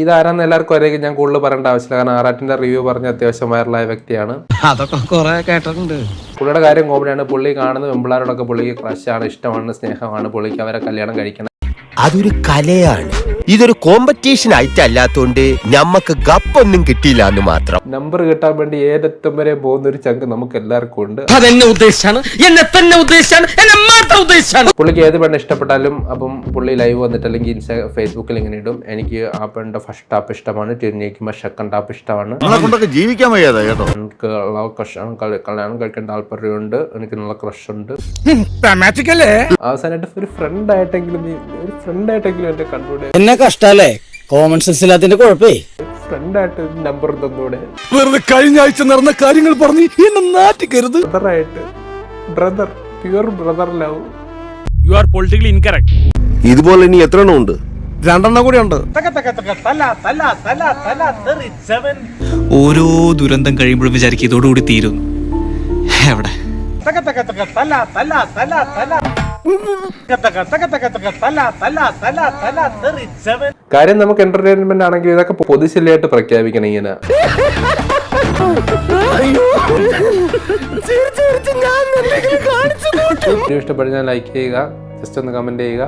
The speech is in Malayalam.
ഇതാരാന്ന് എല്ലാവർക്കും അറിയാം, ഞാൻ കൂടുതൽ പറയേണ്ട ആവശ്യമില്ല. കാരണം ആറാട്ടിന്റെ റിവ്യൂ പറഞ്ഞ അത്യാവശ്യം വൈറലായ വ്യക്തിയാണ്. അതൊക്കെ കുറെ കേട്ടിട്ടുണ്ട്. പുള്ളിയുടെ കാര്യം കോമഡിയാണ്. പുള്ളി കാണുന്ന പെമ്പിളാരോടൊക്കെ പുള്ളിക്ക് ക്രഷാണ്, ഇഷ്ടമാണ്, സ്നേഹമാണ്. പുള്ളിക്ക് അവരെ കല്യാണം കഴിക്കണം. അതൊരു കലയാണ്. ഇതൊരു കോമ്പറ്റീഷൻ ആയിട്ടല്ലാത്തോണ്ട് ഞമ്മക്ക് ഗപ്പൊന്നും കിട്ടിയില്ല എന്ന് മാത്രം. നമ്പർ കിട്ടാൻ വേണ്ടി ഏതറ്റം വരെ പോകുന്ന ഒരു ചങ്ക് നമുക്ക് എല്ലാവർക്കും ഉണ്ട്. അതെന്നെ ഉദ്ദേശാണ്, എന്നെ തന്നെ ഉദ്ദേശാണ്, എന്നെ മാത്രം ഉദ്ദേശാണ്. പുള്ളിക്ക് ഏത് പെണ്ണ് ഇഷ്ടപ്പെട്ടാലും അപ്പം പുള്ളി ലൈവ് വന്നിട്ട് അല്ലെങ്കിൽ ഫേസ്ബുക്കിൽ ഇങ്ങനെ ഇടും, എനിക്ക് ആ പെണ്ണിന്റെ ഫസ്റ്റ് ഹാപ്പ് ഇഷ്ടമാണ്, തിരിഞ്ഞേക്കുമ്പോൾ സെക്കൻഡ് ഹാപ്പ് ഇഷ്ടമാണ്, ജീവിക്കാൻ വയ്യാതെ കേട്ടോ. എനിക്ക് കല്യാണം കഴിക്കാൻ താല്പര്യമുണ്ട്, എനിക്ക് നല്ല ക്രഷ് ഉണ്ട്. അവസാനമായിട്ട് ഒരു ഫ്രണ്ട് ആയിട്ടെങ്കിലും എന്റെ കണ്ടുകൂടെ? എന്നെ കഷ്ടല്ലേ, കോമൺ സെൻസ് ഇല്ലാത്തതിന്റെ കുഴപ്പേ. ഫ്രണ്ടായിട്ട് നമ്പർ തന്നൂടെ? വെറുതെ കഴിഞ്ഞ ആഴ്ച നടന്ന കാര്യങ്ങൾ പറഞ്ഞ് എന്നെ നാട്ടിക്കരുത്. ബ്രദറായിട്ട്, brother, pure brother love. You are politically incorrect. ഇതുപോലെ ഇനി എത്ര എണ്ണം ഉണ്ട്? 2 എണ്ണം കൂടി ഉണ്ട്. ഓരോ ദുരന്തം കഴിയുമ്പോഴും വിചാരിക്കും ഇതോടുകൂടി തീരുന്നു. എവിടെ കാര്യം നമുക്ക് എന്റർടൈൻമെന്റ് ആണെങ്കിൽ ഇതൊക്കെ പൊതുശല്യമായിട്ട് പ്രഖ്യാപിക്കണം. ഇങ്ങനെ ഇഷ്ടപ്പെടുന്ന ലൈക്ക് ചെയ്യുക, ജസ്റ്റ് ഒന്ന് കമന്റ് ചെയ്യുക.